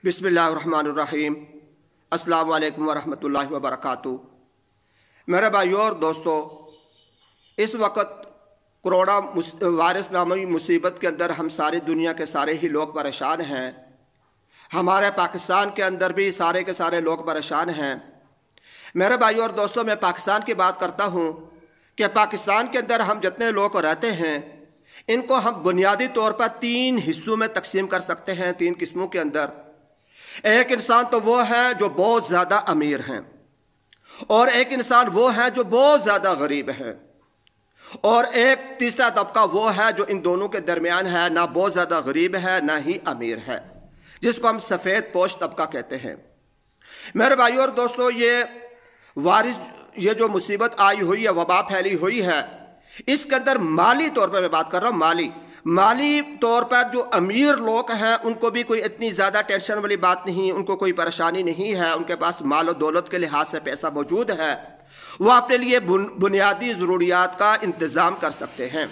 بسم اللہ الرحمن الرحیم۔ السلام علیکم ورحمۃ اللہ وبرکاتہ۔ میرے بھائیوں اور دوستو، اس وقت کرونا وائرس نامی مصیبت کے اندر ہم ساری دنیا کے سارے ہی لوگ پریشان ہیں۔ ہمارے پاکستان کے اندر بھی سارے کے سارے لوگ پریشان ہیں۔ میرے بھائیوں اور دوستو، میں پاکستان کی بات کرتا ہوں کہ پاکستان کے اندر ہم جتنے لوگ رہتے ہیں ان کو ہم بنیادی طور پر 3 حصوں میں تقسیم کر سکتے ہیں، 3 قسموں کے اندر۔ ایک انسان تو وہ ہے جو بہت زیادہ امیر ہیں، اور ایک انسان وہ ہے جو بہت زیادہ غریب ہے، اور ایک تیسرا طبقہ وہ ہے جو ان دونوں کے درمیان ہے، نہ بہت زیادہ غریب ہے نہ ہی امیر ہے، جس کو ہم سفید پوش طبقہ کہتے ہیں۔ میرے بھائیوں اور دوستو، یہ جو مصیبت آئی ہوئی ہے، وبا پھیلی ہوئی ہے، اس کے اندر مالی طور پر میں بات کر رہا ہوں، مالی طور پر جو امیر لوگ ہیں ان کو بھی کوئی اتنی زیادہ ٹینشن والی بات نہیں، ان کو کوئی پریشانی نہیں ہے، ان کے پاس مال و دولت کے لحاظ سے پیسہ موجود ہے، وہ اپنے لیے بنیادی ضروریات کا انتظام کر سکتے ہیں۔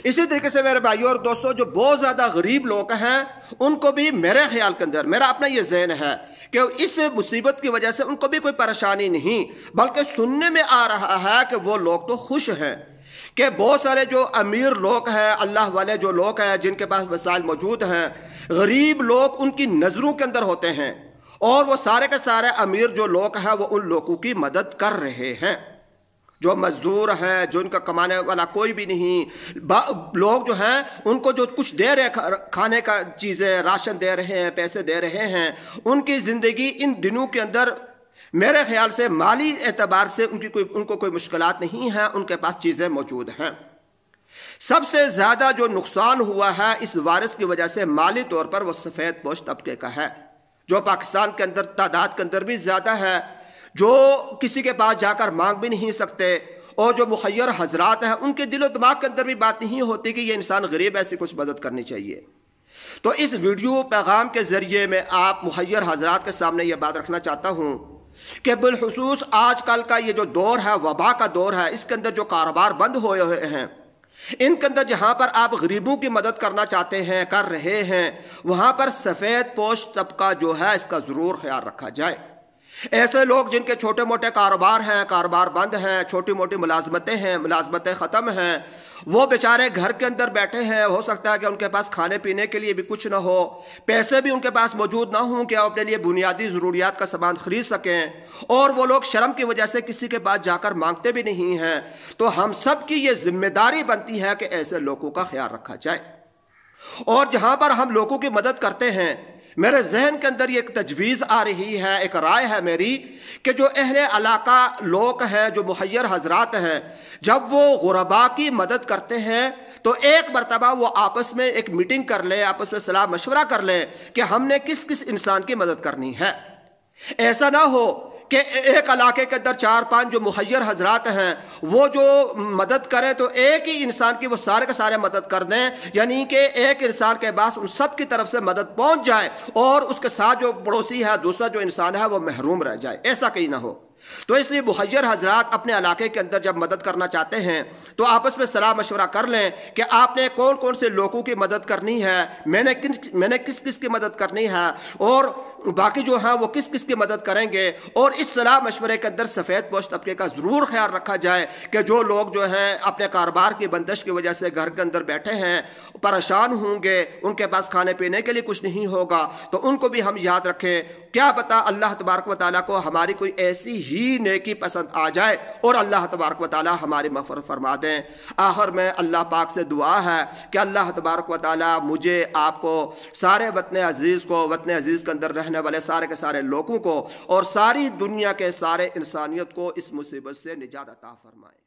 اسی طریقے سے میرے بھائیوں اور دوستوں، جو بہت زیادہ غریب لوگ ہیں ان کو بھی میرے خیال کے اندر، میرا اپنا یہ ذہن ہے کہ اس مصیبت کی وجہ سے ان کو بھی کوئی پریشانی نہیں، بلکہ سننے میں آ رہا ہے کہ وہ لوگ تو خوش ہیں، کہ بہت سارے جو امیر لوگ ہیں، اللہ والے جو لوگ ہیں جن کے پاس وسائل موجود ہیں، غریب لوگ ان کی نظروں کے اندر ہوتے ہیں، اور وہ سارے کے سارے امیر جو لوگ ہیں وہ ان لوگوں کی مدد کر رہے ہیں۔ جو مزدور ہیں، جو ان کا کمانے والا کوئی بھی نہیں، لوگ جو ہیں ان کو جو کچھ دے رہے کھانے کا چیزیں، راشن دے رہے ہیں، پیسے دے رہے ہیں، ان کی زندگی ان دنوں کے اندر میرے خیال سے مالی اعتبار سے ان کو کوئی مشکلات نہیں ہیں، ان کے پاس چیزیں موجود ہیں۔ سب سے زیادہ جو نقصان ہوا ہے اس وائرس کی وجہ سے مالی طور پر، وہ سفید پوش طبقے کا ہے، جو پاکستان کے اندر تعداد کے اندر بھی زیادہ ہے، جو کسی کے پاس جا کر مانگ بھی نہیں سکتے، اور جو مخیر حضرات ہیں ان کے دل و دماغ کے اندر بھی بات نہیں ہوتی کہ یہ انسان غریب ہے، ایسی کچھ مدد کرنی چاہیے۔ تو اس ویڈیو پیغام کے ذریعے میں آپ مخیر حضرات کے سامنے یہ بات رکھنا چاہتا ہوں کہ بالخصوص آج کل کا یہ جو دور ہے، وبا کا دور ہے، اس کے اندر جو کاروبار بند ہوئے ہوئے ہیں، ان کے اندر جہاں پر آپ غریبوں کی مدد کرنا چاہتے ہیں، کر رہے ہیں، وہاں پر سفید پوش طبقہ جو ہے اس کا ضرور خیال رکھا جائے۔ ایسے لوگ جن کے چھوٹے موٹے کاروبار ہیں، کاروبار بند ہیں، چھوٹی موٹی ملازمتیں ہیں، ملازمتیں ختم ہیں، وہ بیچارے گھر کے اندر بیٹھے ہیں، ہو سکتا ہے کہ ان کے پاس کھانے پینے کے لیے بھی کچھ نہ ہو، پیسے بھی ان کے پاس موجود نہ ہوں کہ وہ اپنے لیے بنیادی ضروریات کا سامان خرید سکیں، اور وہ لوگ شرم کی وجہ سے کسی کے پاس جا کر مانگتے بھی نہیں ہیں۔ تو ہم سب کی یہ ذمہ داری بنتی ہے کہ ایسے لوگوں کا خیال رکھا جائے، اور جہاں پر ہم لوگوں کی مدد کرتے ہیں، میرے ذہن کے اندر یہ ایک تجویز آ رہی ہے، ایک رائے ہے میری، کہ جو اہل علاقہ لوگ ہیں، جو مخیر حضرات ہیں، جب وہ غرباء کی مدد کرتے ہیں تو ایک مرتبہ وہ آپس میں ایک میٹنگ کر لیں، آپس میں صلاح مشورہ کر لیں کہ ہم نے کس کس انسان کی مدد کرنی ہے۔ ایسا نہ ہو کہ ایک علاقے کے اندر 4-5 جو مخیر حضرات ہیں وہ جو مدد کریں تو ایک ہی انسان کی وہ سارے کے سارے مدد کر دیں، یعنی کہ ایک انسان کے پاس ان سب کی طرف سے مدد پہنچ جائے اور اس کے ساتھ جو پڑوسی ہے، دوسرا جو انسان ہے، وہ محروم رہ جائے۔ ایسا کہیں نہ ہو۔ تو اس لیے مخیر حضرات اپنے علاقے کے اندر جب مدد کرنا چاہتے ہیں تو آپس میں صلاح مشورہ کر لیں کہ آپ نے کون کون سے لوگوں کی مدد کرنی ہے، میں نے کس کس کی مدد کرنی ہے، اور باقی جو ہیں وہ کس کس کی مدد کریں گے، اور اس صلاح مشورے کے اندر سفید پوش طبقے کا ضرور خیال رکھا جائے کہ جو لوگ جو ہیں اپنے کاروبار کی بندش کی وجہ سے گھر کے اندر بیٹھے ہیں، پریشان ہوں گے، ان کے پاس کھانے پینے کے لیے کچھ نہیں ہوگا، تو ان کو بھی ہم یاد رکھیں۔ کیا پتہ اللہ تبارک و تعالیٰ کو ہماری کوئی ایسی ہی نیکی پسند آ جائے اور اللہ تبارک و تعالیٰ ہماری مغفرت فرما دیں۔ آخر میں اللہ پاک سے دعا ہے کہ اللہ تبارک و تعالیٰ مجھے، آپ کو، سارے وطن عزیز کے اندر رہنے والے سارے کے سارے لوگوں کو اور ساری دنیا کے سارے انسانیت کو اس مصیبت سے نجات عطا فرمائے۔